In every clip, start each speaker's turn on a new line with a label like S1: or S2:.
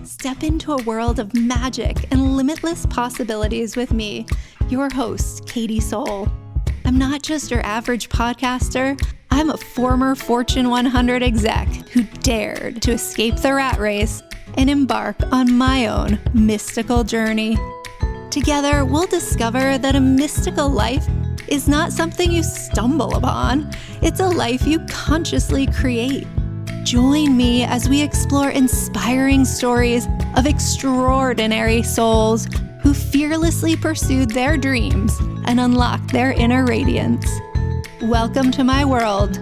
S1: Step into a world of magic and limitless possibilities with me, your host, Katie Soul. I'm not just your average podcaster. I'm a former Fortune 100 exec who dared to escape the rat race and embark on my own mystical journey. Together, we'll discover that a mystical life is not something you stumble upon. It's a life you consciously create. Join me as we explore inspiring stories of extraordinary souls who fearlessly pursued their dreams and unlocked their inner radiance. Welcome to my world,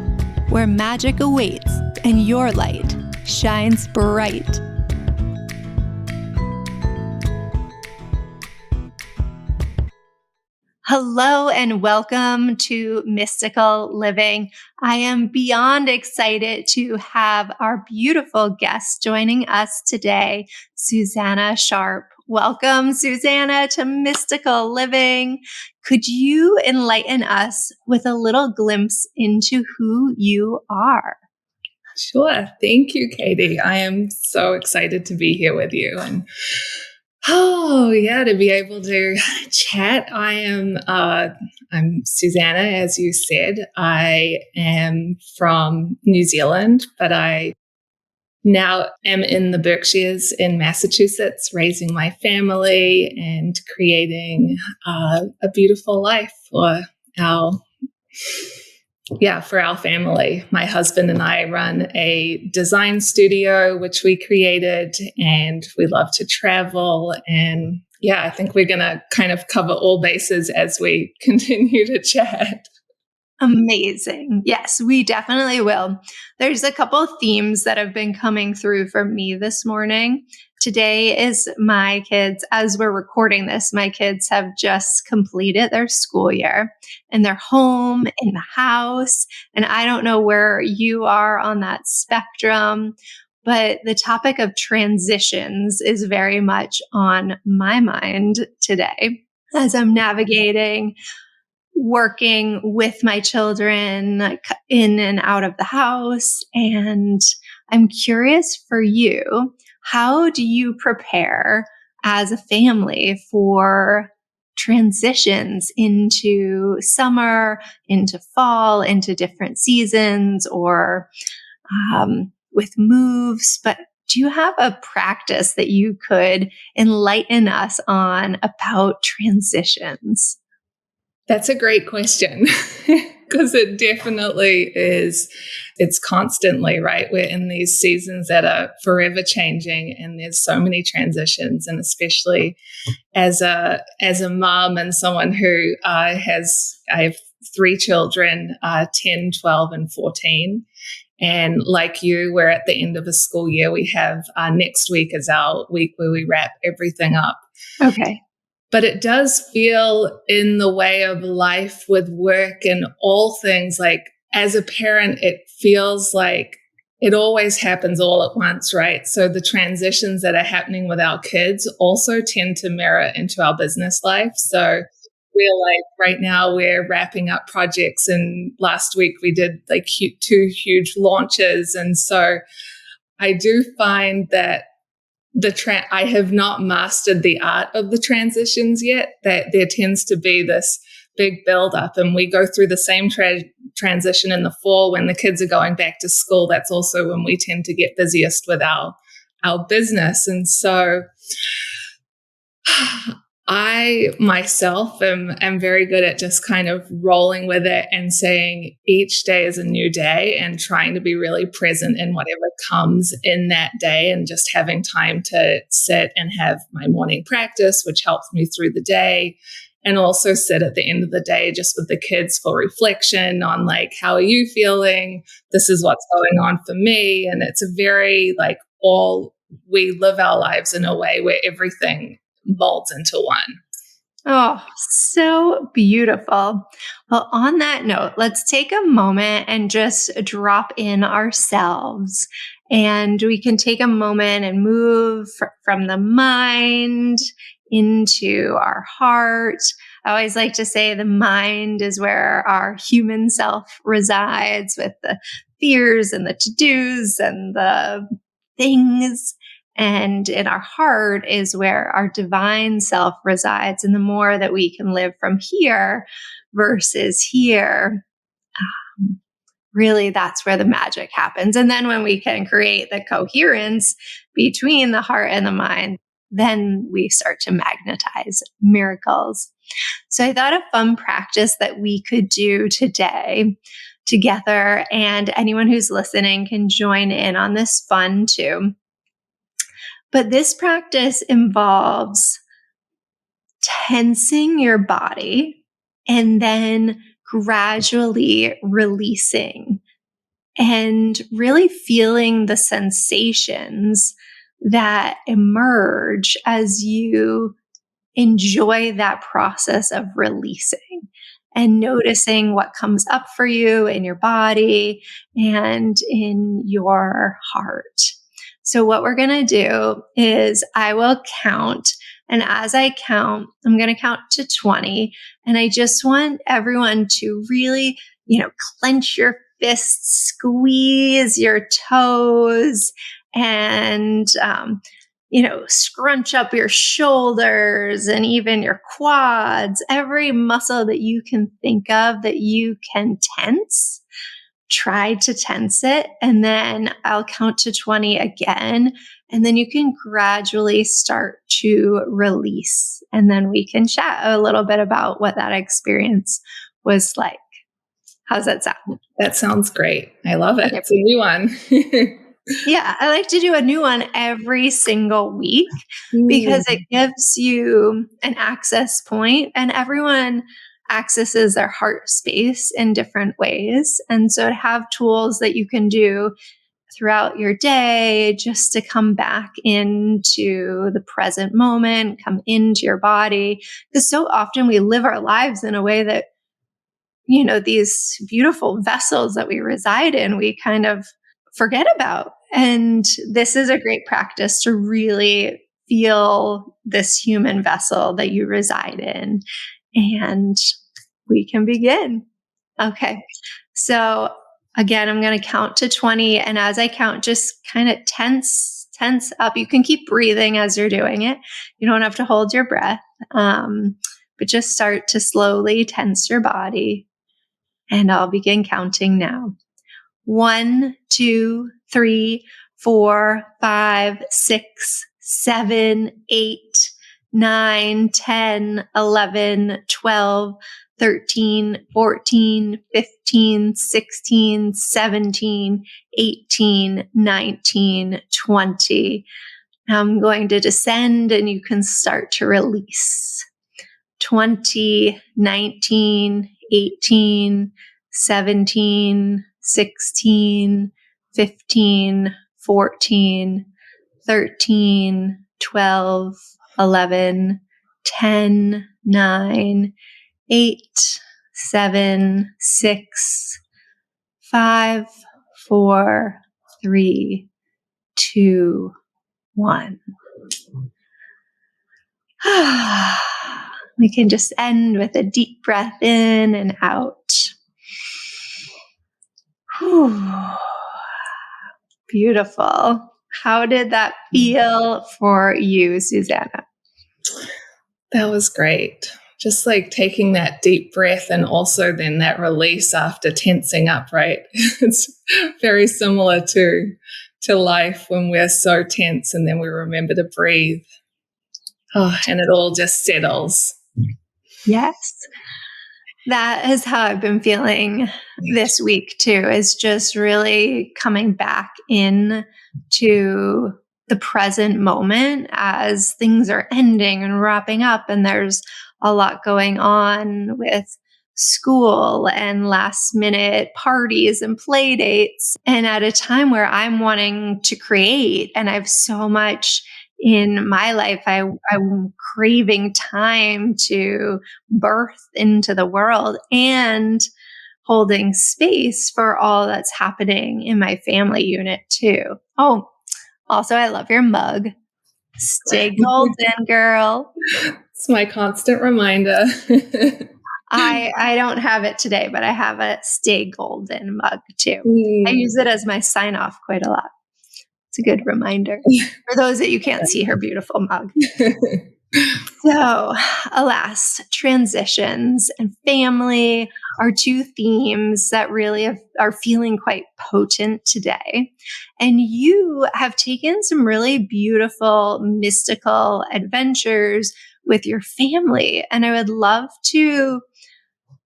S1: where magic awaits and your light shines bright. Hello and welcome to Mystical Living. I am beyond excited to have our beautiful guest joining us today, Susanna Sharpe. Welcome, Susanna, to Mystical Living. Could you enlighten us with a little glimpse into who you are?
S2: Sure. Thank you, Katie. I am so excited to be here with you and to be able to chat. I'm Susanna, as you said. I am from New Zealand, but I now am in the Berkshires in Massachusetts, raising my family and creating a beautiful life for our family. My husband and I run a design studio, which we created, and we love to travel. And I think we're going to kind of cover all bases as we continue to chat.
S1: Amazing. Yes, we definitely will. There's a couple of themes that have been coming through for me this morning. Today is my kids, as we're recording this, my kids have just completed their school year and they're home in the house. And I don't know where you are on that spectrum, but the topic of transitions is very much on my mind today as I'm navigating working with my children in and out of the house. And I'm curious for you, how do you prepare as a family for transitions into summer, into fall, into different seasons, or with moves? But do you have a practice that you could enlighten us on about transitions?
S2: That's a great question because it definitely is. It's constantly, right? We're in these seasons that are forever changing and there's so many transitions. And especially as a mom and someone who I have 3 children, 10, 12, and 14. And like you, we're at the end of a school year. We have next week is our week where we wrap everything up.
S1: Okay.
S2: But it does feel in the way of life with work and all things, like as a parent, it feels like it always happens all at once, right? So the transitions that are happening with our kids also tend to mirror into our business life. So we're like, right now we're wrapping up projects, and last week we did like 2 huge launches. And so I do find that I have not mastered the art of the transitions yet, that there tends to be this big buildup, and we go through the same transition in the fall when the kids are going back to school. That's also when we tend to get busiest with our business. And so I myself am very good at just kind of rolling with it and saying each day is a new day and trying to be really present in whatever comes in that day, and just having time to sit and have my morning practice, which helps me through the day, and also sit at the end of the day just with the kids for reflection on like, how are you feeling? This is what's going on for me. And it's a very we live our lives in a way where everything molds into one.
S1: Oh, so beautiful. Well, on that note, let's take a moment and just drop in ourselves. And we can take a moment and move from the mind into our heart. I always like to say the mind is where our human self resides, with the fears and the to-dos and the things. And in our heart is where our divine self resides. And the more that we can live from here versus here, really that's where the magic happens. And then when we can create the coherence between the heart and the mind, then we start to magnetize miracles. So I thought a fun practice that we could do today together, and anyone who's listening can join in on this fun too. But this practice involves tensing your body and then gradually releasing and really feeling the sensations that emerge as you enjoy that process of releasing and noticing what comes up for you in your body and in your heart. So what we're going to do is I will count. And as I count, I'm going to count to 20. And I just want everyone to really, clench your fists, squeeze your toes, and, scrunch up your shoulders and even your quads, every muscle that you can think of that you can tense. Try to tense it, and then I'll count to 20 again, and then you can gradually start to release, and then we can chat a little bit about what that experience was like. How's that sound?
S2: That sounds great. I love it.
S1: Okay.
S2: It's a new one.
S1: Yeah, I like to do a new one every single week because it gives you an access point, and everyone accesses their heart space in different ways. And so to have tools that you can do throughout your day just to come back into the present moment, come into your body. Because so often we live our lives in a way that, these beautiful vessels that we reside in, we kind of forget about. And this is a great practice to really feel this human vessel that you reside in. And we can begin. Okay. So again, I'm going to count to 20. And as I count, just kind of tense up. You can keep breathing as you're doing it. You don't have to hold your breath, but just start to slowly tense your body. And I'll begin counting now. 1, 2, 3, 4, 5, 6, 7, 8, 9, 10, 11, 12, 13, 14, 15, 16, 17, 18, 19, 20. I'm going to descend and you can start to release. 20, 19, 18, 17, 16, 15, 14, 13, 12, 11, 10, 9, 8, 7, 6, 5, 4, 3, 2, 1. We can just end with a deep breath in and out. Beautiful. How did that feel for you, Susanna?
S2: That was great. Just like taking that deep breath and also then that release after tensing up, right? It's very similar to life when we're so tense and then we remember to breathe. Oh, and it all just settles.
S1: Yes. That is how I've been feeling this week too, is just really coming back in to the present moment as things are ending and wrapping up, and there's a lot going on with school and last minute parties and play dates. And at a time where I'm wanting to create and I have so much in my life, I'm craving time to birth into the world and holding space for all that's happening in my family unit too. Oh, also, I love your mug. Stay golden, girl.
S2: It's my constant reminder.
S1: I don't have it today, but I have a Stay Golden mug too. I use it as my sign off quite a lot. It's a good reminder for those that you can't see her beautiful mug. So, alas, transitions and family are two themes that really are feeling quite potent today. And you have taken some really beautiful, mystical adventures with your family. And I would love to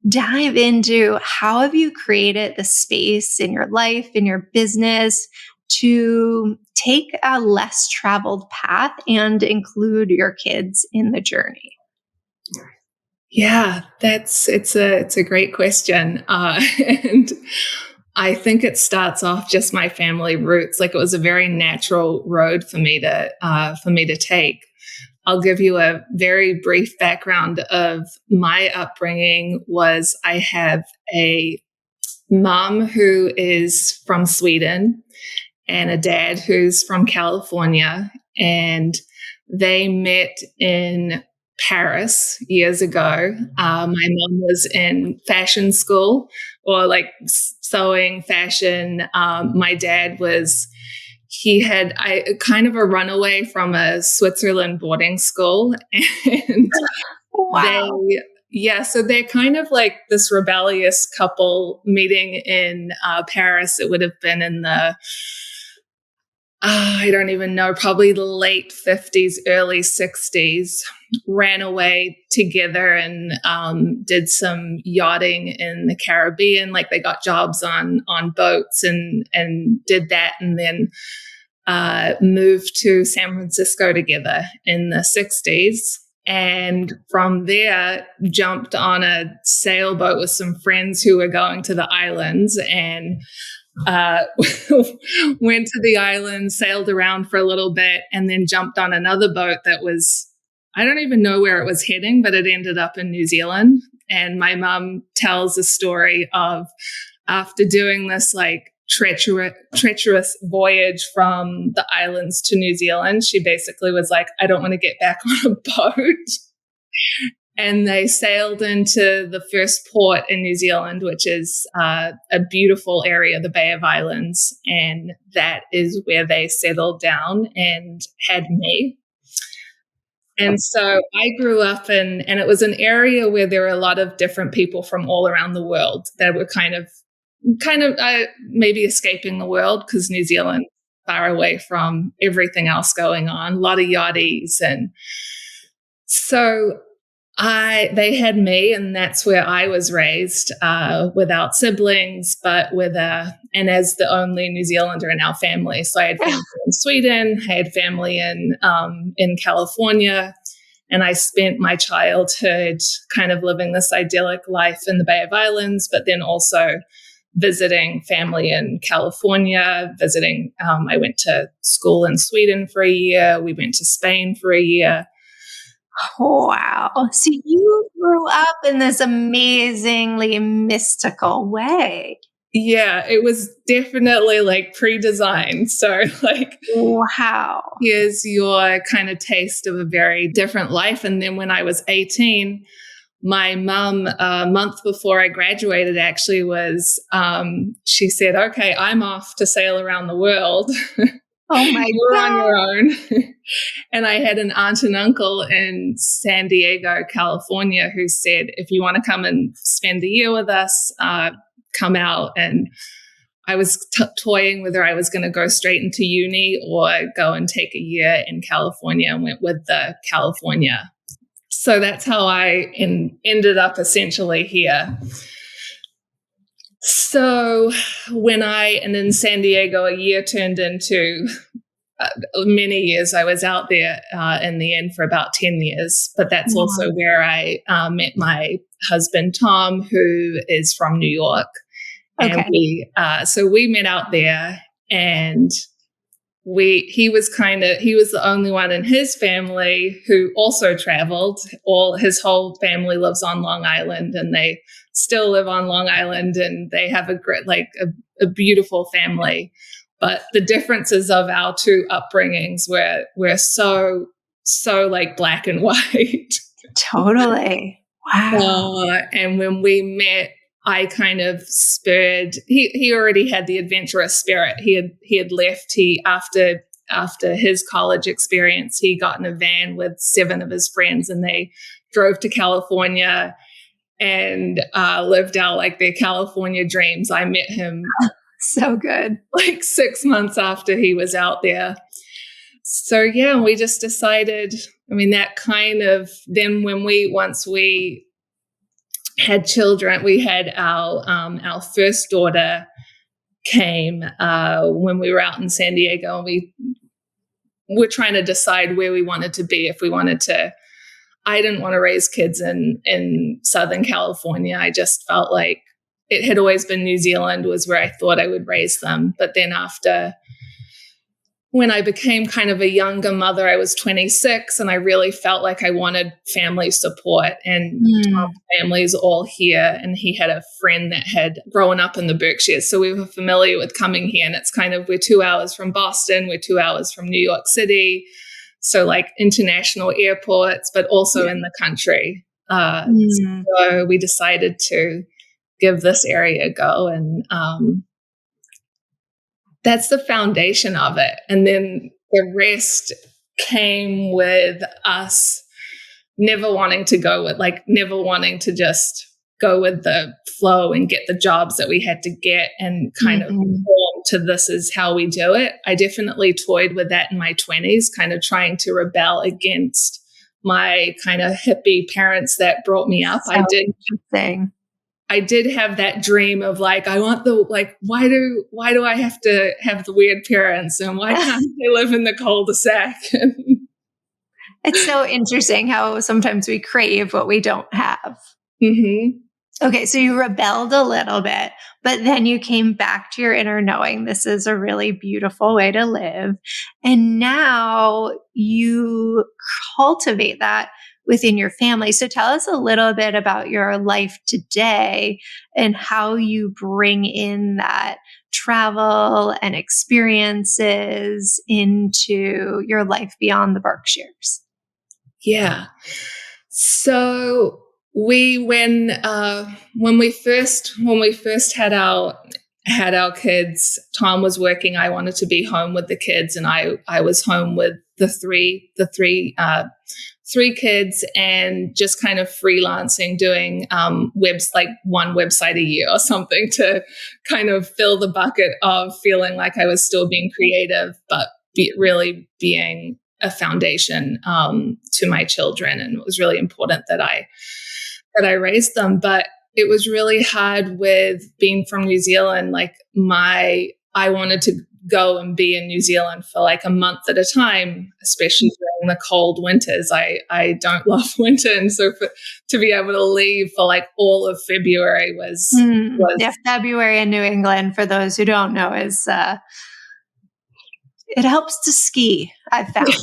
S1: dive into how have you created the space in your life, in your business to take a less traveled path and include your kids in the journey?
S2: Yeah, it's a great question, and I think it starts off just my family roots. Like it was a very natural road for me to take. I'll give you a very brief background of my upbringing. Was I have a mom who is from Sweden and a dad who's from California, and they met in Paris years ago. My mom was in fashion school or like sewing fashion. My dad was, he had kind of a runaway from a Switzerland boarding school. And
S1: Wow.
S2: so they're kind of like this rebellious couple meeting in Paris. It would have been in the I don't even know, probably the late 50s, early 60s, ran away together and did some yachting in the Caribbean. Like they got jobs on boats and did that, and then moved to San Francisco together in the 60s. And from there, jumped on a sailboat with some friends who were going to the islands and went to the island, sailed around for a little bit, and then jumped on another boat that was, I don't even know where it was heading, but it ended up in New Zealand. And my mom tells a story of after doing this like treacherous voyage from the islands to New Zealand, she basically was like, I don't want to get back on a boat. And they sailed into the first port in New Zealand, which is a beautiful area, the Bay of Islands. And that is where they settled down and had me. And so I grew up and it was an area where there were a lot of different people from all around the world that were kind of maybe escaping the world because New Zealand far away from everything else going on, a lot of yachties. And so they had me, and that's where I was raised, without siblings, but and as the only New Zealander in our family. So I had family in Sweden, I had family in California, and I spent my childhood kind of living this idyllic life in the Bay of Islands, but then also visiting family in California, I went to school in Sweden for a year. We went to Spain for a year.
S1: Wow. So you grew up in this amazingly mystical way.
S2: Yeah, it was definitely like pre-designed. So like,
S1: wow.
S2: Here's your kind of taste of a very different life. And then when I was 18, my mom, a month before I graduated, actually she said, okay, I'm off to sail around the world.
S1: Oh my
S2: You're
S1: God.
S2: on your own. And I had an aunt and uncle in San Diego, California, who said, if you want to come and spend a year with us, come out. And I was toying whether I was going to go straight into uni or go and take a year in California, and went with the California. So that's how I ended up essentially here. So and in San Diego, a year turned into many years. I was out there in the end for about 10 years, but that's also where I met my husband, Tom, who is from New York.
S1: Okay.
S2: And we met out there, and he was the only one in his family who also traveled. His whole family lives on Long Island, and they still live on Long Island, and they have a great, a beautiful family. But the differences of our two upbringings were so like black and white.
S1: Totally. Wow.
S2: And when we met, I kind of spurred. He already had the adventurous spirit. He had left. After his college experience, he got in a van with 7 of his friends, and they drove to California and lived out like their California dreams. I met him
S1: So good.
S2: like 6 months after he was out there. So yeah, we just decided. I mean, that kind of then once we had children, we had our first daughter came when we were out in San Diego, and we were trying to decide where we wanted to be. If we wanted to, I didn't want to raise kids in Southern California. I just felt like it had always been New Zealand was where I thought I would raise them. But then when I became kind of a younger mother, I was 26, and I really felt like I wanted family support. And Tom's family is all here, and he had a friend that had grown up in the Berkshires. So we were familiar with coming here, and it's kind of, we're 2 hours from Boston, we're 2 hours from New York City. So like international airports, but also in the country. So we decided to give this area a go, and that's the foundation of it. And then the rest came with us never wanting to just go with the flow and get the jobs that we had to get and kind of conform to this is how we do it. I definitely toyed with that in my 20s, kind of trying to rebel against my kind of hippie parents that brought me up.
S1: So interesting.
S2: I did have that dream of like, I want why do I have to have the weird parents, and why can't they live in the cul-de-sac?
S1: It's so interesting how sometimes we crave what we don't have.
S2: Mm-hmm.
S1: Okay, so you rebelled a little bit, but then you came back to your inner knowing this is a really beautiful way to live. And now you cultivate that within your family. So tell us a little bit about your life today and how you bring in that travel and experiences into your life beyond the Berkshires.
S2: Yeah. So when we first had our kids, Tom was working. I wanted to be home with the kids, and I was home with the three kids, and just kind of freelancing, doing like one website a year or something to kind of fill the bucket of feeling like I was still being creative, but really being a foundation to my children. And it was really important that I raised them. But it was really hard with being from New Zealand. Like I wanted to go and be in New Zealand for like a month at a time, especially during the cold winters. I don't love winter. And so to be able to leave for like all of February was
S1: February in New England, for those who don't know, is it helps to ski, I've found.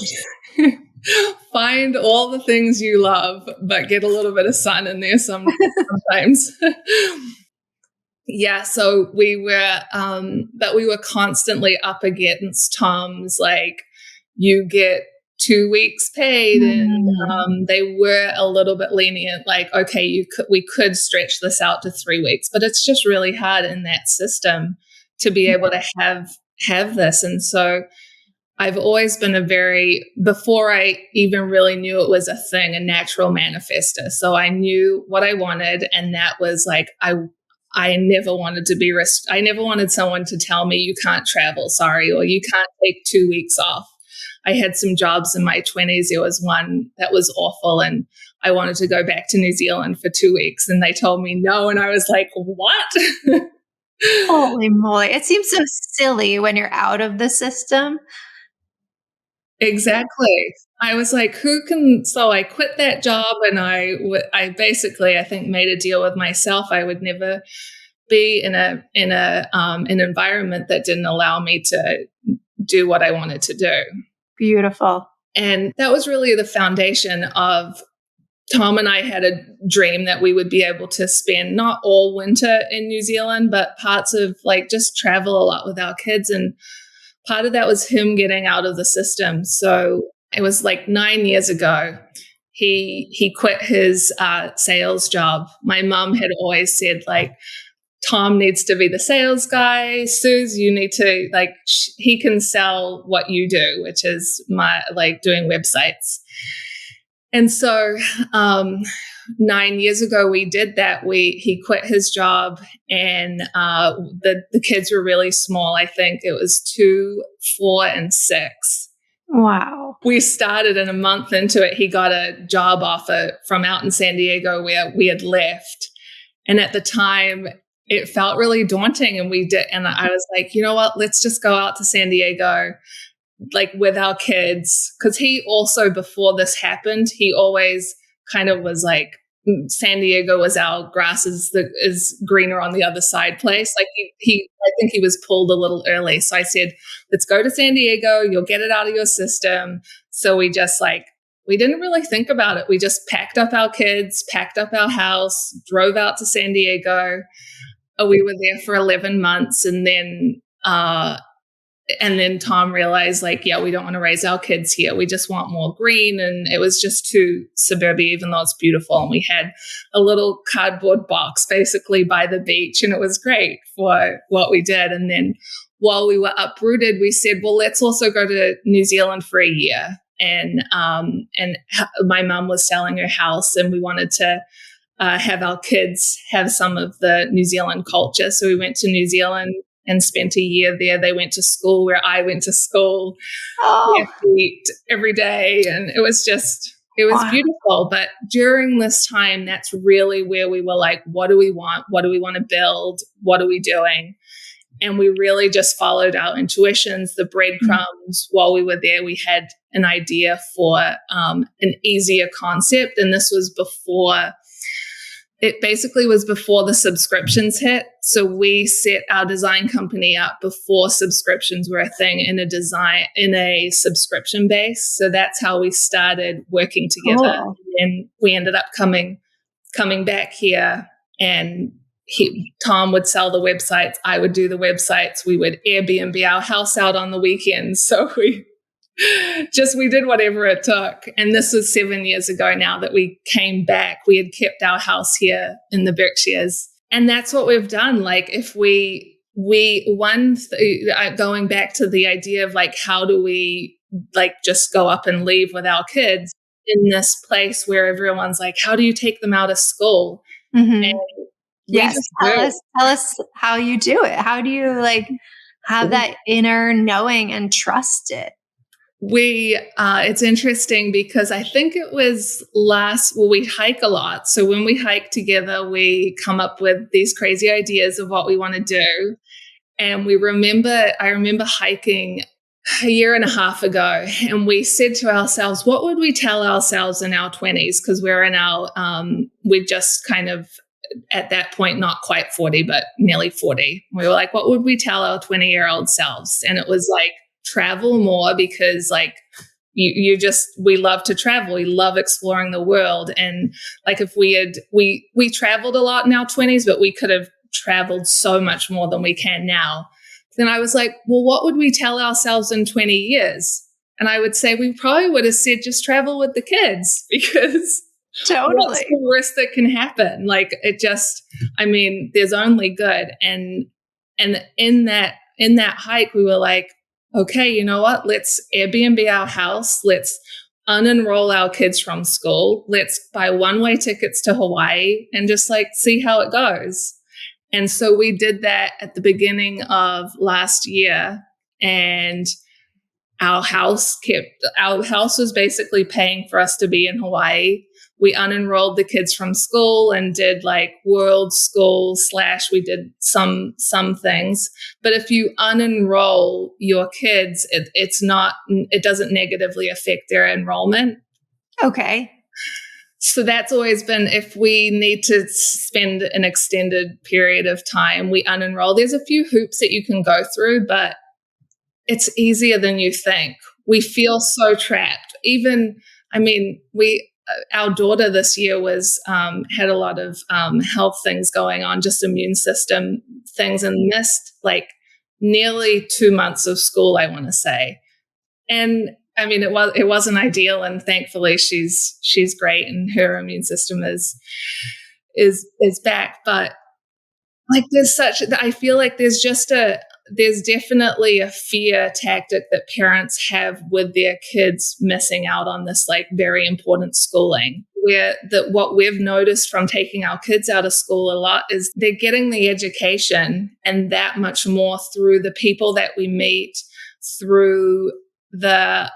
S2: Find all the things you love, but get a little bit of sun in there sometimes. Yeah, so we were constantly up against Tom's, like, you get 2 weeks paid, and they were a little bit lenient, like, okay, we could stretch this out to 3 weeks, but it's just really hard in that system to be able to have this. And so I've always been before I even really knew it was a thing, a natural manifester. So I knew what I wanted, and that was like, I never wanted to be I never wanted someone to tell me you can't travel, sorry, or you can't take 2 weeks off. I had some jobs in my 20s. There was one that was awful, and I wanted to go back to New Zealand for 2 weeks, and they told me no, and I was like, what?
S1: Holy moly. It seems so silly when you're out of the system.
S2: Exactly. I was like, so I quit that job, and I basically, I think, made a deal with myself. I would never be in an environment that didn't allow me to do what I wanted to do.
S1: Beautiful.
S2: And that was really the foundation of Tom and I had a dream that we would be able to spend not all winter in New Zealand, but parts of like just travel a lot with our kids. And part of that was him getting out of the system. So it was like 9 years ago. he quit his sales job. My mom had always said, like, Tom needs to be the sales guy. Suze, you need to, like, he can sell what you do, which is doing websites. And so 9 years ago, we did that. He quit his job, and the kids were really small. I think it was 2, 4, and 6.
S1: Wow.
S2: We started, and a month into it, he got a job offer from out in San Diego where we had left. And at the time, it felt really daunting. And I was like, you know what, let's just go out to San Diego, like, with our kids. Cause he also, before this happened, he always kind of was like, San Diego was our grass is greener on the other side place. Like I think he was pulled a little early. So I said, let's go to San Diego. You'll get it out of your system. So we just we didn't really think about it. We just packed up our kids, packed up our house, drove out to San Diego. We were there for 11 months. And then Tom realized, like, yeah, we don't want to raise our kids here. We just want more green. And it was just too suburban, even though it's beautiful. And we had a little cardboard box basically by the beach, and it was great for what we did. And then while we were uprooted, we said, well, let's also go to New Zealand for a year. And my mom was selling her house, and we wanted to have our kids have some of the New Zealand culture. So we went to New Zealand and spent a year there. They went to school where I went to school.
S1: Oh,
S2: every day. And it was
S1: wow.
S2: beautiful. But during this time, that's really where we were like, what do we want? What do we want to build? What are we doing? And we really just followed our intuitions, the breadcrumbs. While we were there, we had an idea for an easier concept. And this was before the subscriptions hit. So we set our design company up before subscriptions were a thing in a subscription base. So that's how we started working together.
S1: Cool.
S2: And we ended up coming back here, and Tom would sell the websites. I would do the websites. We would Airbnb our house out on the weekends. So we did whatever it took. And this was 7 years ago now that we came back. We had kept our house here in the Berkshires. And that's what we've done. Like, if going back to the idea of, like, how do we, like, just go up and leave with our kids in this place where everyone's like, how do you take them out of school?
S1: Mm-hmm.
S2: And
S1: yes. Tell us how you do it. How do you, like, have that inner knowing and trust it?
S2: It's interesting because I think it was we hike a lot. So when we hike together, we come up with these crazy ideas of what we want to do. And I remember hiking a year and a half ago, and we said to ourselves, what would we tell ourselves in our 20s? Because we're just kind of at that point, not quite 40, but nearly 40. We were like, what would we tell our 20-year-old selves? And it was like, travel more, because, like, we love to travel. We love exploring the world. And, like, if we traveled a lot in our 20s, but we could have traveled so much more than we can now. Then I was like, well, what would we tell ourselves in 20 years? And I would say we probably would have said, just travel with the kids, because
S1: totally,
S2: what's the worst that can happen? Like, there's only good. And in that hike, we were like, okay, you know what? Let's Airbnb our house. Let's unenroll our kids from school. Let's buy one-way tickets to Hawaii and just, like, see how it goes. And so we did that at the beginning of last year, and our house was basically paying for us to be in Hawaii. We unenrolled the kids from school and did, like, world school / we did some things. But if you unenroll your kids, it doesn't negatively affect their enrollment.
S1: Okay.
S2: So that's always been, if we need to spend an extended period of time, we unenroll. There's a few hoops that you can go through, but it's easier than you think. We feel so trapped. Our daughter this year had a lot of health things going on, just immune system things, and missed, like, nearly 2 months of school, I want to say. And I mean, it wasn't ideal, and thankfully she's great, and her immune system is back. But like, I feel like there's definitely a fear tactic that parents have with their kids missing out on this like very important schooling. Where what we've noticed from taking our kids out of school a lot is they're getting the education and that much more through the people that we meet, through the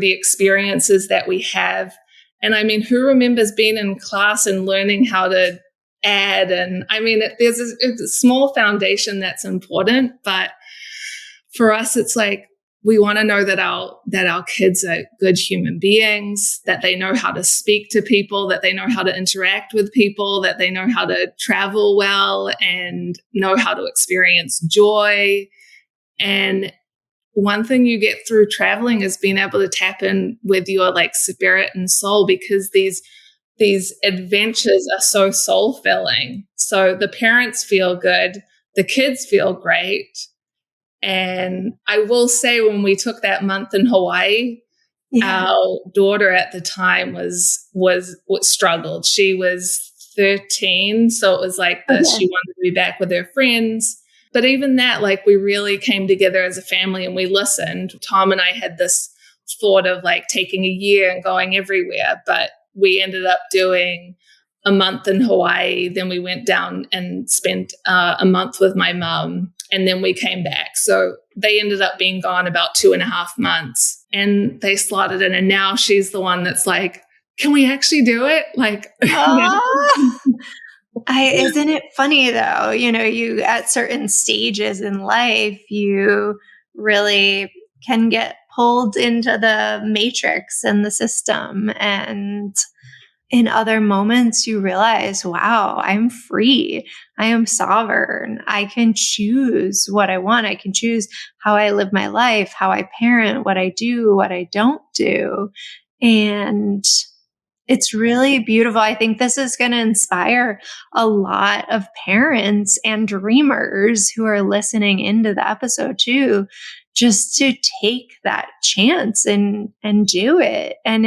S2: experiences that we have. And I mean, who remembers being in class and learning how to add? And I mean, there's a small foundation that's important, but for us, it's like, we want to know that our kids are good human beings, that they know how to speak to people, that they know how to interact with people, that they know how to travel well and know how to experience joy. And one thing you get through traveling is being able to tap in with your like spirit and soul, because these adventures are so soul filling. So the parents feel good, the kids feel great. And I will say, when we took that month in Hawaii, our daughter at the time was struggled. She was 13, so it was like this. She wanted to be back with her friends. But even that, like, we really came together as a family and we listened. Tom and I had this thought of like taking a year and going everywhere, but we ended up doing a month in Hawaii. Then we went down and spent a month with my mom, and then we came back. So they ended up being gone about 2.5 months, and they slotted in. And now she's the one that's like, can we actually do it? Like,
S1: isn't it funny though? You at certain stages in life, you really can get pulled into the matrix and the system. And in other moments, you realize, wow, I'm free. I am sovereign. I can choose what I want. I can choose how I live my life, how I parent, what I do, what I don't do. And it's really beautiful. I think this is going to inspire a lot of parents and dreamers who are listening into the episode too, just to take that chance and do it. And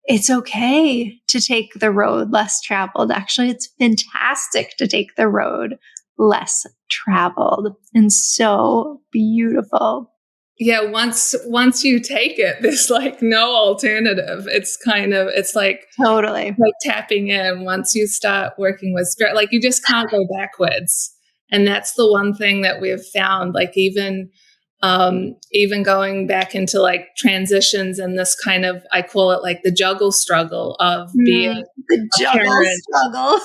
S1: it's okay to take the road less traveled. Actually, it's fantastic to take the road less traveled, and so beautiful.
S2: Yeah, once you take it, there's like no alternative. It's like
S1: totally
S2: like tapping in. Once you start working with spirit, like, you just can't go backwards. And that's the one thing that we've found, like, even going back into like transitions and this kind of, I call it like the juggle struggle of being
S1: the juggle struggle.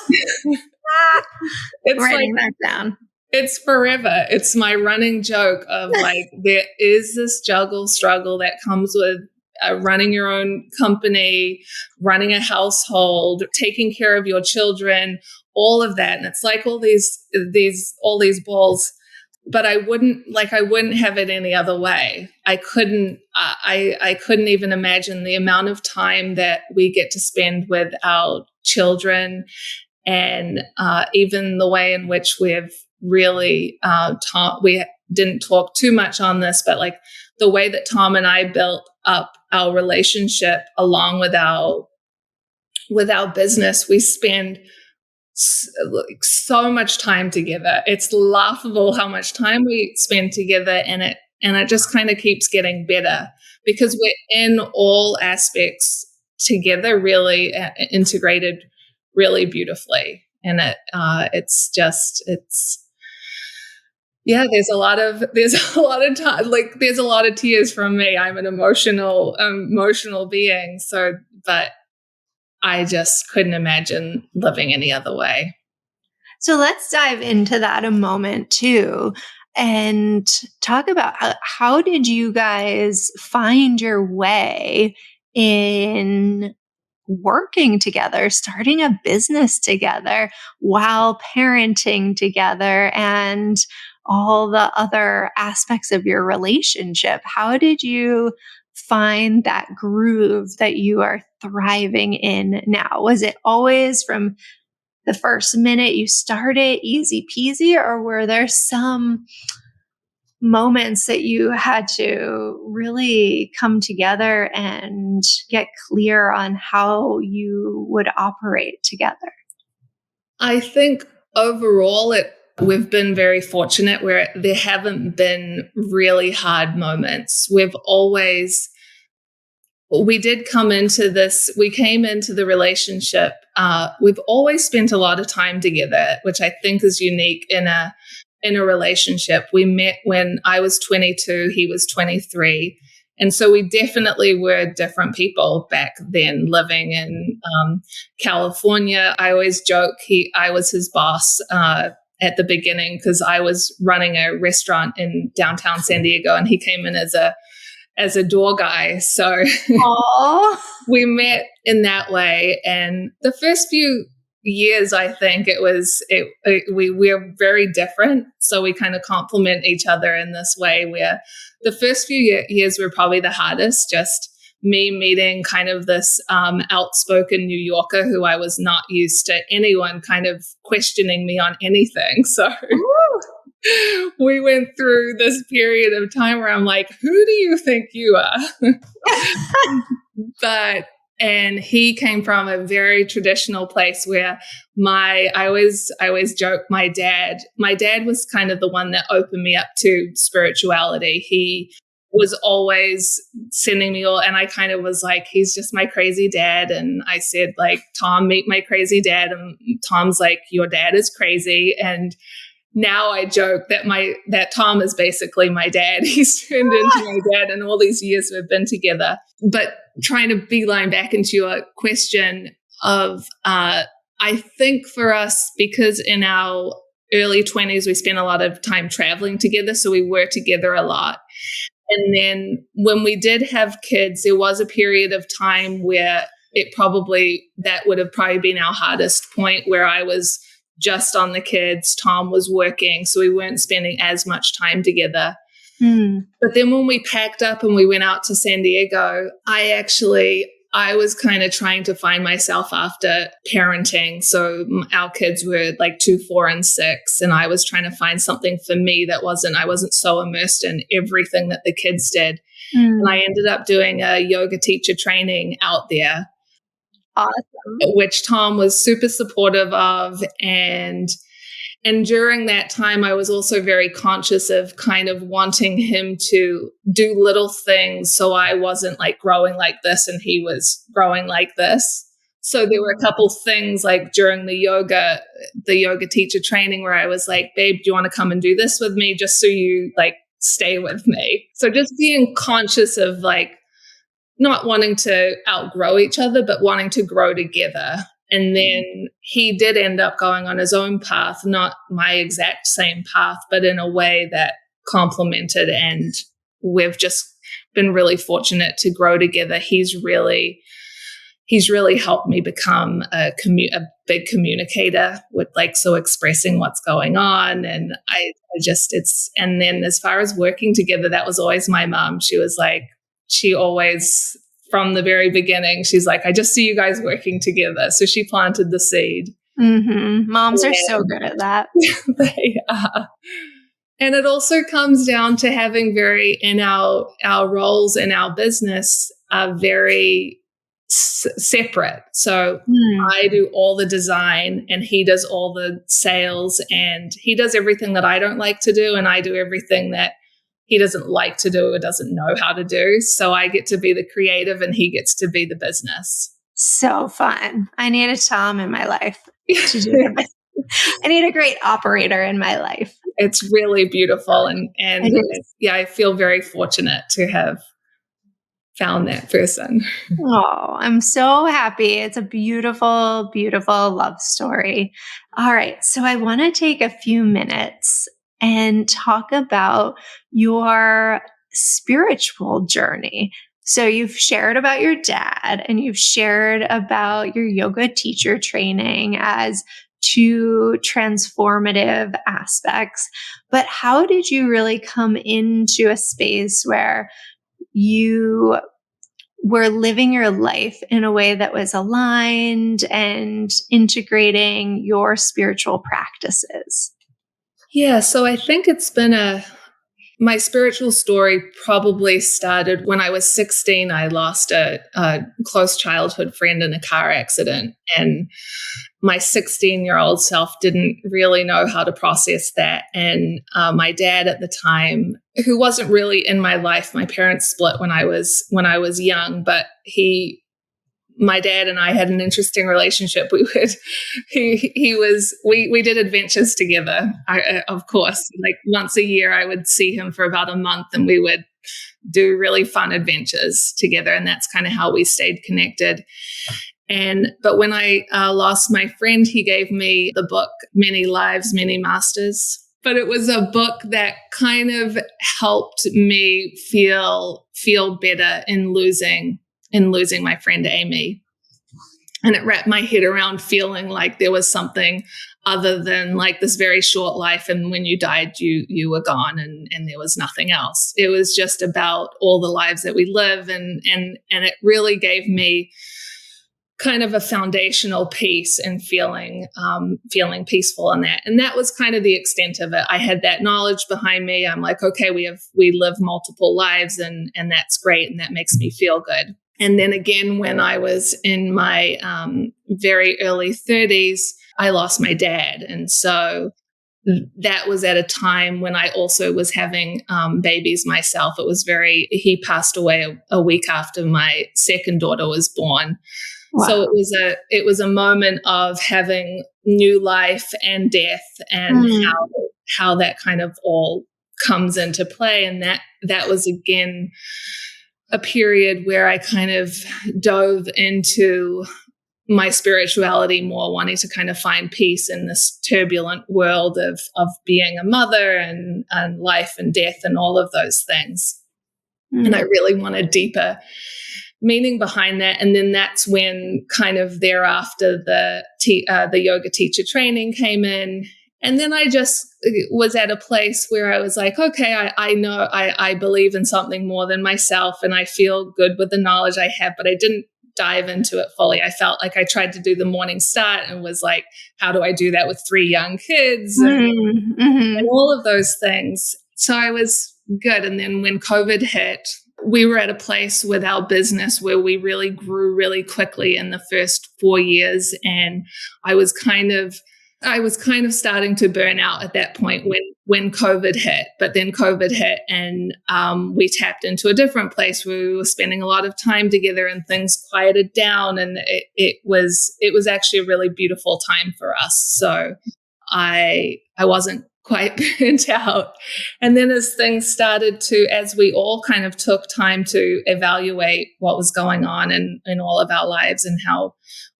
S2: It's
S1: writing
S2: like,
S1: that down.
S2: It's forever. It's my running joke of like, there is this juggle struggle that comes with running your own company, running a household, taking care of your children, all of that. And it's like all these balls. But I wouldn't have it any other way. I couldn't even imagine the amount of time that we get to spend with our children, and even the way in which we've really we didn't talk too much on this, but like the way that Tom and I built up our relationship along with our business. We spend so much time together. It's laughable how much time we spend together, and it just kind of keeps getting better because we're in all aspects together, really integrated really beautifully. And there's a lot of time, like there's a lot of tears from me. I'm an emotional being. So, but I just couldn't imagine living any other way.
S1: So let's dive into that a moment too, and talk about how did you guys find your way in working together, starting a business together while parenting together and all the other aspects of your relationship? How did you find that groove that you are thriving in now? Was it always from the first minute you started easy peasy, or were there some moments that you had to really come together and get clear on how you would operate together?
S2: I think overall we've been very fortunate where there haven't been really hard moments. We came into the relationship. We've always spent a lot of time together, which I think is unique in a relationship. We met when I was 22, he was 23. And so we definitely were different people back then living in California. I always joke I was his boss at the beginning because I was running a restaurant in downtown San Diego and he came in as a door guy. So we met in that way. And the first few years, I think we're very different. So we kind of complement each other in this way where the first few years were probably the hardest, just me meeting kind of this outspoken New Yorker who I was not used to anyone kind of questioning me on anything. So we went through this period of time where I'm like, who do you think you are? And he came from a very traditional place where I always joke, my dad was kind of the one that opened me up to spirituality. He was always sending me and I kind of was like, he's just my crazy dad. And I said, like, Tom, meet my crazy dad. And Tom's like, your dad is crazy. And now I joke that Tom is basically my dad. He's turned into my dad in all these years we've been together. But trying to beeline back into your question of, I think for us, because in our early 20s, we spent a lot of time traveling together. So we were together a lot. And then when we did have kids, there was a period of time where that would have probably been our hardest point, where I was just on the kids. Tom was working, so we weren't spending as much time together. But then when we packed up and we went out to San Diego, I was kind of trying to find myself after parenting. So our kids were like 2, 4, and 6. And I was trying to find something for me I wasn't so immersed in everything that the kids did. And I ended up doing a yoga teacher training out there.
S1: Awesome.
S2: Which Tom was super supportive of. And during that time, I was also very conscious of kind of wanting him to do little things so I wasn't like growing like this and he was growing like this. So there were a couple things like during the yoga teacher training where I was like, babe, do you want to come and do this with me just so you like stay with me? So just being conscious of like not wanting to outgrow each other, but wanting to grow together. And then he did end up going on his own path, not my exact same path, but in a way that complemented. And we've just been really fortunate to grow together. He's really helped me become a big communicator with expressing what's going on. And and then as far as working together, that was always my mom. She always, from the very beginning, she's like, I just see you guys working together. So she planted the seed.
S1: Mm-hmm. Moms are so good at that.
S2: They are. And it also comes down to having in our roles in our business are very separate. So I do all the design and he does all the sales, and he does everything that I don't like to do, and I do everything that he doesn't like to do or doesn't know how to do. So I get to be the creative and he gets to be the business.
S1: So fun. I need a Tom in my life to do the I need a great operator in my life.
S2: It's really beautiful. And I feel very fortunate to have found that person.
S1: Oh, I'm so happy. It's a beautiful, beautiful love story. All right. So I want to take a few minutes and talk about your spiritual journey. So you've shared about your dad and you've shared about your yoga teacher training as 2 transformative aspects. But how did you really come into a space where you were living your life in a way that was aligned and integrating your spiritual practices?
S2: Yeah, so I think it's been my spiritual story probably started when I was 16. I lost a close childhood friend in a car accident, and my 16-year-old self didn't really know how to process that. And my dad at the time, who wasn't really in my life, my parents split when I was young, but my dad and I had an interesting relationship. We did adventures together. Of course, like once a year, I would see him for about a month, and we would do really fun adventures together. And that's kind of how we stayed connected. But when I lost my friend, he gave me the book, Many Lives, Many Masters. But it was a book that kind of helped me feel better in losing my friend Amy. And it wrapped my head around feeling like there was something other than like this very short life, and when you died, you were gone, and there was nothing else. It was just about all the lives that we live, and it really gave me kind of a foundational peace and feeling peaceful in that. And that was kind of the extent of it. I had that knowledge behind me. I'm like, okay, we live multiple lives, and that's great. And that makes me feel good. And then again, when I was in my very early 30s, I lost my dad. And so that was at a time when I also was having babies myself. He passed away a week after my second daughter was born. Wow. So it was a moment of having new life and death, and how that kind of all comes into play. And that was again a period where I kind of dove into my spirituality more, wanting to kind of find peace in this turbulent world of being a mother and life and death and all of those things. And I really wanted deeper meaning behind that. And then that's when kind of thereafter the yoga teacher training came in. And then I just was at a place where I was like, okay, I know I believe in something more than myself, and I feel good with the knowledge I have, but I didn't dive into it fully. I felt like I tried to do the morning start and was like, how do I do that with 3 young kids and all of those things? So I was good. And then when COVID hit, we were at a place with our business where we really grew really quickly in the first 4 years. And I was kind of starting to burn out at that point when COVID hit. But then COVID hit, and we tapped into a different place where we were spending a lot of time together, and things quieted down. And it was actually a really beautiful time for us. So I wasn't quite burnt out. And then as we all kind of took time to evaluate what was going on in all of our lives and how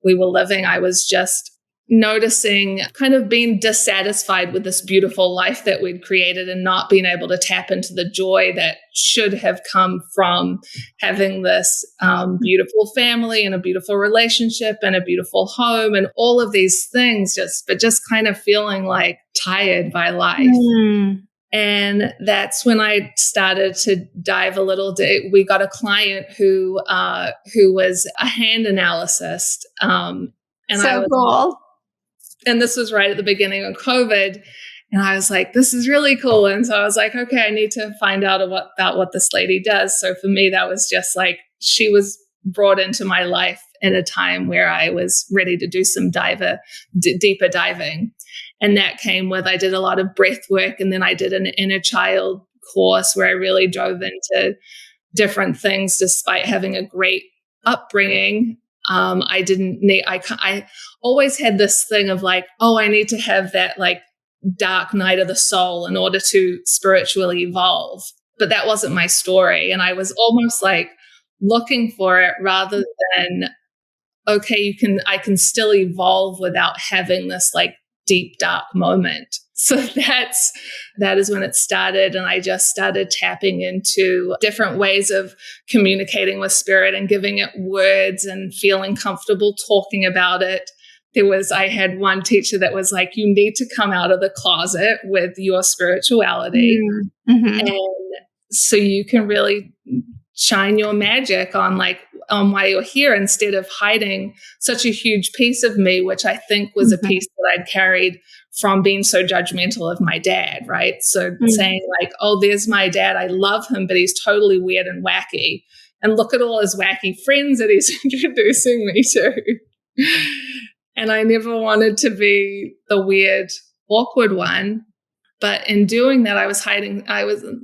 S2: we were living, I was just noticing, kind of being dissatisfied with this beautiful life that we'd created, and not being able to tap into the joy that should have come from having this beautiful family and a beautiful relationship and a beautiful home and all of these things, just kind of feeling like tired by life. And that's when I started to dive a little deep. We got a client who was a hand analyst. And
S1: so cool.
S2: And this was right at the beginning of COVID. And I was like, this is really cool. And so I was like, okay, I need to find out about what this lady does. So for me, that was just like, she was brought into my life at a time where I was ready to do some deeper diving. And that came with, I did a lot of breath work. And then I did an inner child course where I really dove into different things despite having a great upbringing. I always had this thing of like, oh, I need to have that like dark night of the soul in order to spiritually evolve. But that wasn't my story. And I was almost like looking for it rather than, okay, I can still evolve without having this like deep, dark moment. So that is when it started. And I just started tapping into different ways of communicating with spirit and giving it words and feeling comfortable talking about it. I had one teacher that was like, you need to come out of the closet with your spirituality. And so you can really shine your magic on like why you're here, instead of hiding such a huge piece of me, which I think was a piece that I'd carried from being so judgmental of my dad, right? So saying like, oh, there's my dad. I love him, but he's totally weird and wacky. And look at all his wacky friends that he's introducing me to. And I never wanted to be the weird, awkward one. But in doing that, I was hiding. I wasn't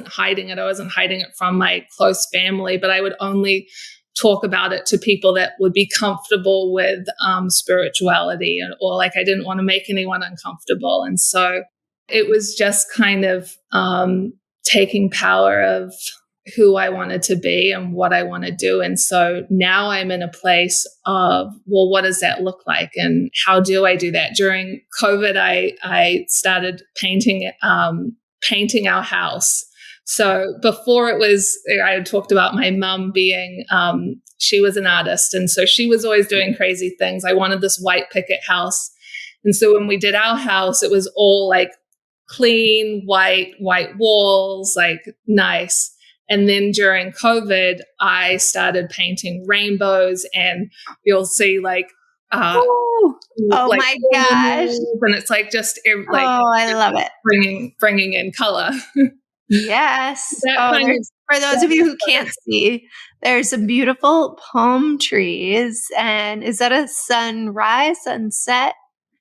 S2: hiding it. I wasn't hiding it from my close family, but I would only talk about it to people that would be comfortable with spirituality, or like I didn't want to make anyone uncomfortable. And so it was just kind of taking power of who I wanted to be and what I want to do. And so now I'm in a place of, well, what does that look like? And how do I do that? During COVID, I started painting our house. So before it was, I had talked about my mom being, she was an artist. And so she was always doing crazy things. I wanted this white picket house. And so when we did our house, it was all like clean, white walls, like nice. And then during COVID, I started painting rainbows, and you'll see like,
S1: oh
S2: like
S1: my gosh.
S2: And it's like just like,
S1: I love it.
S2: Bringing in color.
S1: Yes. For those of you who can't see, there's some beautiful palm trees. And is that a sunrise, sunset?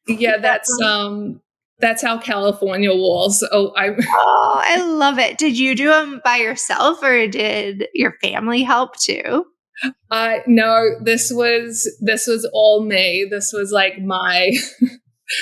S2: Yeah, that's how California walls.
S1: I love it. Did you do them by yourself, or did your family help too?
S2: No, this was all me. This was like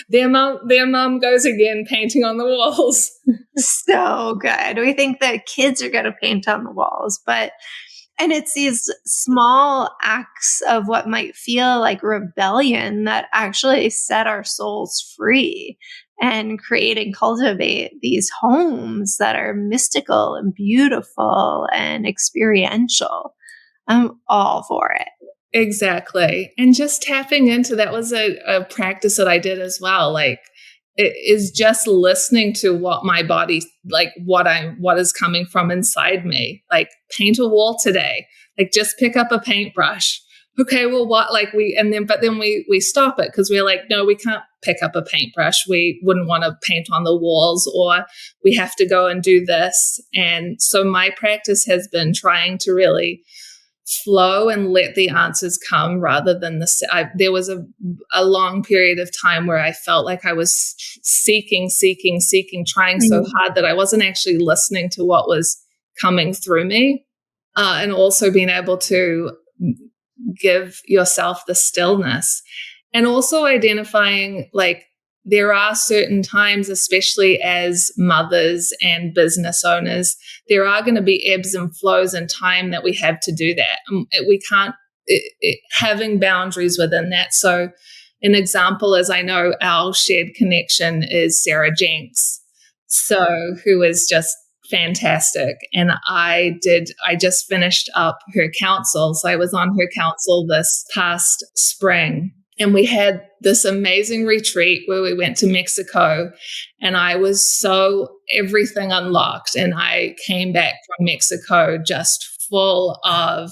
S2: their mom goes again painting on the walls.
S1: So good. We think that kids are going to paint on the walls, and it's these small acts of what might feel like rebellion that actually set our souls free and create and cultivate these homes that are mystical and beautiful and experiential. I'm all for it.
S2: Exactly. And just tapping into that was a practice that I did as well. Like, it is just listening to what my body, like what is coming from inside me. Like, paint a wall today. Like, just pick up a paintbrush. Okay, well, what, like but then we stop it because we're like, no, we can't pick up a paintbrush. We wouldn't want to paint on the walls, or we have to go and do this. And so my practice has been trying to really flow and let the answers come rather than there was a long period of time where I felt like I was seeking, trying so hard that I wasn't actually listening to what was coming through me, and also being able to give yourself the stillness, and also identifying like there are certain times, especially as mothers and business owners, there are going to be ebbs and flows in time that we have to do that. We can't, having boundaries within that. So an example is, I know our shared connection is Sarah Jenks, who is just fantastic. And I just finished up her council. So I was on her council this past spring. And we had this amazing retreat where we went to Mexico, and I was everything unlocked. And I came back from Mexico just full of,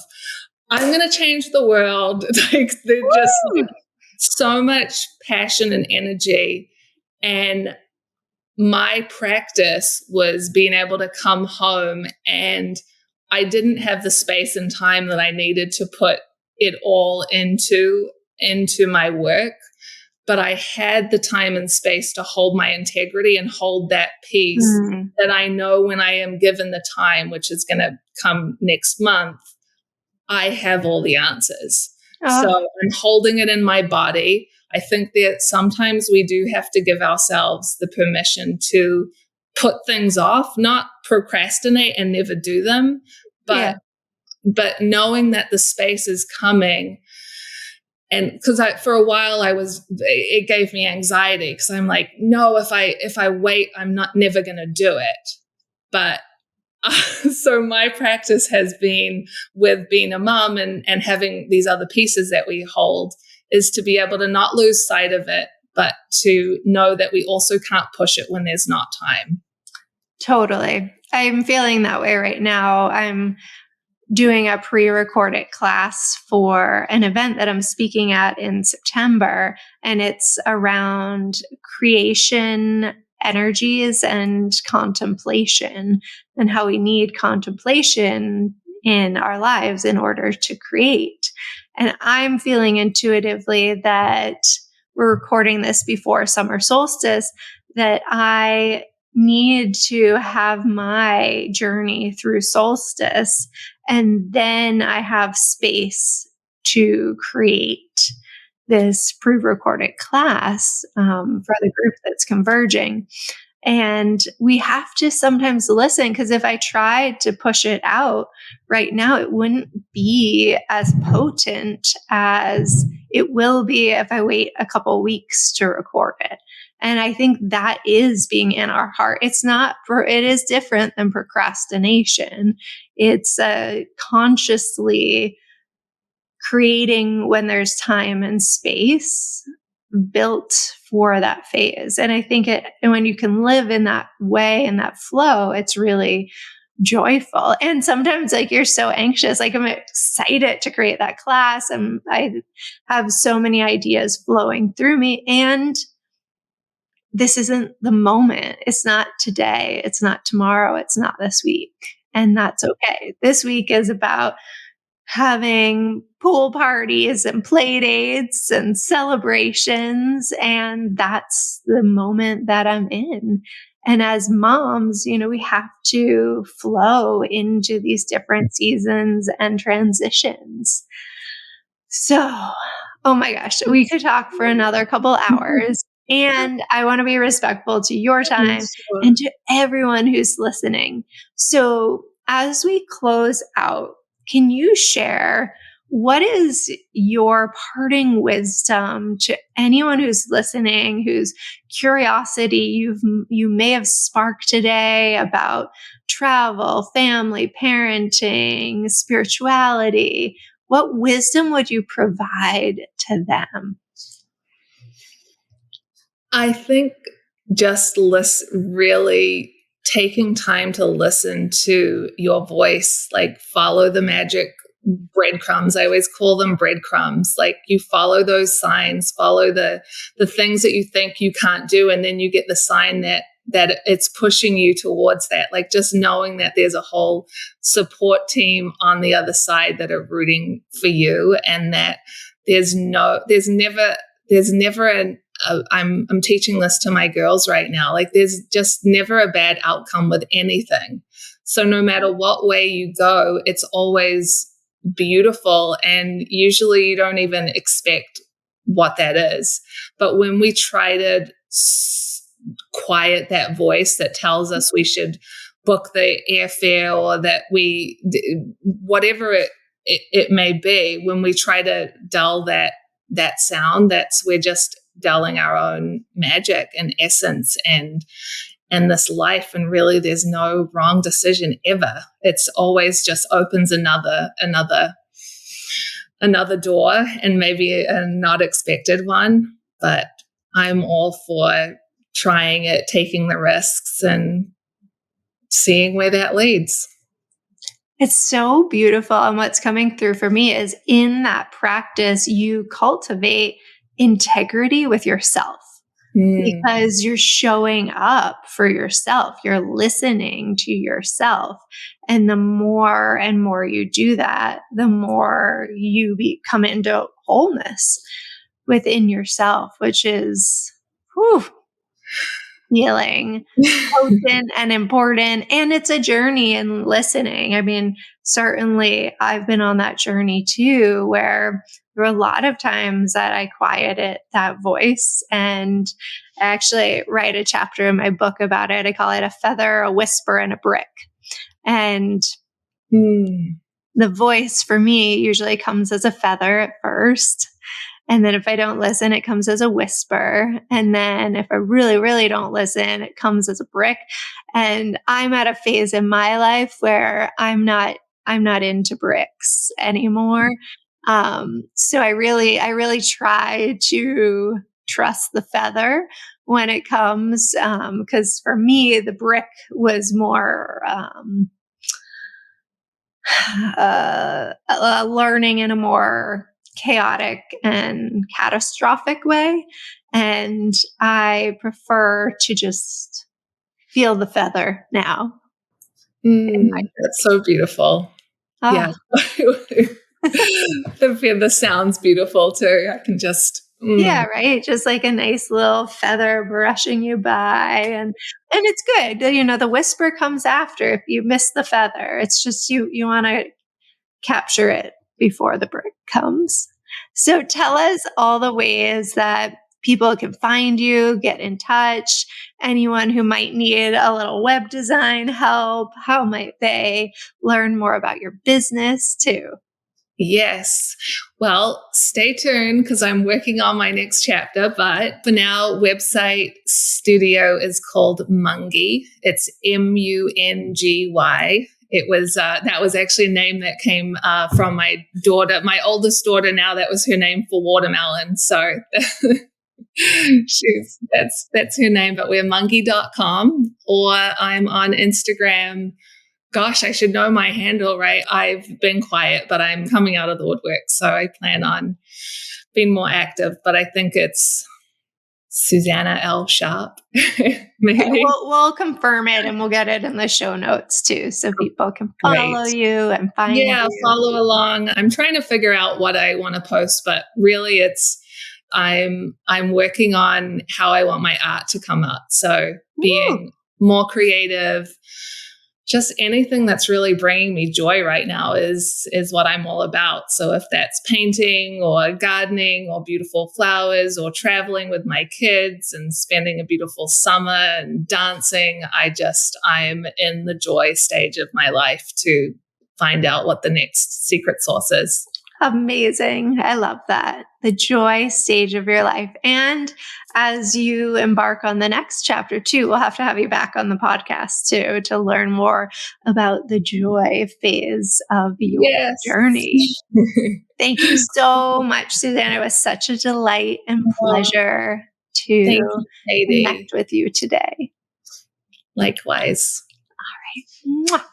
S2: I'm going to change the world. Like, there's just so much passion and energy. And my practice was being able to come home, and I didn't have the space and time that I needed to put it all into my work, but I had the time and space to hold my integrity and hold that peace that I know when I am given the time, which is going to come next month, I have all the answers. So I'm holding it in my body. I think that sometimes we do have to give ourselves the permission to put things off, not procrastinate and never do them, but knowing that the space is coming. And because for a while it gave me anxiety, because I'm like, no, if I wait, I'm never going to do it. But so my practice has been with being a mom and having these other pieces that we hold is to be able to not lose sight of it, but to know that we also can't push it when there's not time.
S1: Totally. I'm feeling that way right now. I'm doing a pre-recorded class for an event that I'm speaking at in September, and it's around creation energies and contemplation, and how we need contemplation in our lives in order to create. And I'm feeling intuitively that we're recording this before summer solstice, that I need to have my journey through solstice, and then I have space to create this pre-recorded class for the group that's converging. And we have to sometimes listen, because if I tried to push it out right now, it wouldn't be as potent as it will be if I wait a couple weeks to record it. And I think that is being in our heart. It is different than procrastination. It's consciously creating when there's time and space built for that phase. And I think and when you can live in that way, in that flow, it's really joyful. And sometimes like you're so anxious, like I'm excited to create that class, and I have so many ideas flowing through me, and this isn't the moment. It's not today. It's not tomorrow. It's not this week. And that's okay. This week is about having pool parties and play dates and celebrations. And that's the moment that I'm in. And as moms, we have to flow into these different seasons and transitions. So, oh my gosh, we could talk for another couple hours. And I want to be respectful to your time and to everyone who's listening. So, as we close out, can you share what is your parting wisdom to anyone who's listening, whose curiosity you may have sparked today about travel, family, parenting, spirituality? What wisdom would you provide to them?
S2: I think just really taking time to listen to your voice, like follow the magic breadcrumbs. I always call them breadcrumbs. Like you follow those signs, follow the things that you think you can't do, and then you get the sign that it's pushing you towards that. Like just knowing that there's a whole support team on the other side that are rooting for you, and that there's never I'm teaching this to my girls right now. Like there's just never a bad outcome with anything. So no matter what way you go, it's always beautiful. And usually you don't even expect what that is. But when we try to quiet that voice that tells us we should book the airfare, or that whatever it may be, when we try to dull that sound, we're just dulling our own magic and essence and this life. And really there's no wrong decision ever. It's always just opens another door, and maybe a not expected one. But I'm all for trying it, taking the risks, and seeing where that leads.
S1: It's so beautiful. And what's coming through for me is in that practice, you cultivate integrity with yourself, because you're showing up for yourself. You're listening to yourself. And the more and more you do that, the more you come into wholeness within yourself, which is healing, potent and important. And it's a journey in listening. I mean, certainly I've been on that journey too, where there were a lot of times that I quieted that voice. And I actually write a chapter in my book about it. I call it a feather, a whisper, and a brick. And the voice for me usually comes as a feather at first. And then if I don't listen, it comes as a whisper. And then if I really, really don't listen, it comes as a brick. And I'm at a phase in my life where I'm not into bricks anymore. So I really try to trust the feather when it comes, because for me, the brick was more, learning in a more chaotic and catastrophic way. And I prefer to just feel the feather now.
S2: That's so beautiful.
S1: Oh.
S2: Yeah. The sound's beautiful too. I can just
S1: Yeah, right. Just like a nice little feather brushing you by, and it's good. The whisper comes after if you miss the feather. It's just you want to capture it before the break comes. So tell us all the ways that people can find you, get in touch, anyone who might need a little web design help. How might they learn more about your business too?
S2: Yes. Well, stay tuned because I'm working on my next chapter. But for now, website studio is called Mungy. It's Mungy. It was that was actually a name that came from my daughter, my oldest daughter. Now that was her name for watermelon. So that's her name. But we're mungy.com, or I'm on Instagram. Gosh, I should know my handle, right? I've been quiet, but I'm coming out of the woodwork. So I plan on being more active, but I think it's Susanna L. Sharpe. Maybe.
S1: Okay, we'll confirm it and we'll get it in the show notes too. So people can follow you and find you.
S2: Follow along. I'm trying to figure out what I want to post, but really I'm working on how I want my art to come up. So being more creative, just anything that's really bringing me joy right now is what I'm all about. So if that's painting or gardening or beautiful flowers or traveling with my kids and spending a beautiful summer and dancing, I'm in the joy stage of my life to find out what the next secret sauce is.
S1: Amazing. I love that. The joy stage of your life. And as you embark on the next chapter too, we'll have to have you back on the podcast too, to learn more about the joy phase of your journey. Thank you so much, Susanna. It was such a delight and pleasure to connect with you today.
S2: Likewise.
S1: All right. Mwah.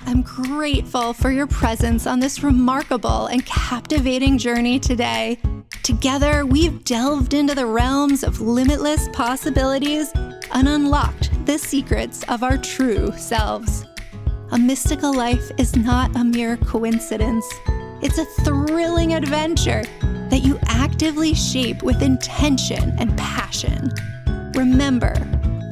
S1: I'm grateful for your presence on this remarkable and captivating journey today. Together, we've delved into the realms of limitless possibilities and unlocked the secrets of our true selves. A mystical life is not a mere coincidence. It's a thrilling adventure that you actively shape with intention and passion. Remember,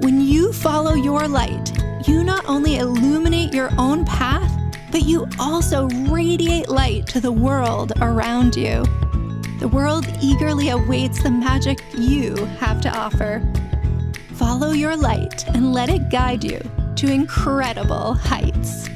S1: when you follow your light, you not only illuminate your own path, but you also radiate light to the world around you. The world eagerly awaits the magic you have to offer. Follow your light and let it guide you to incredible heights.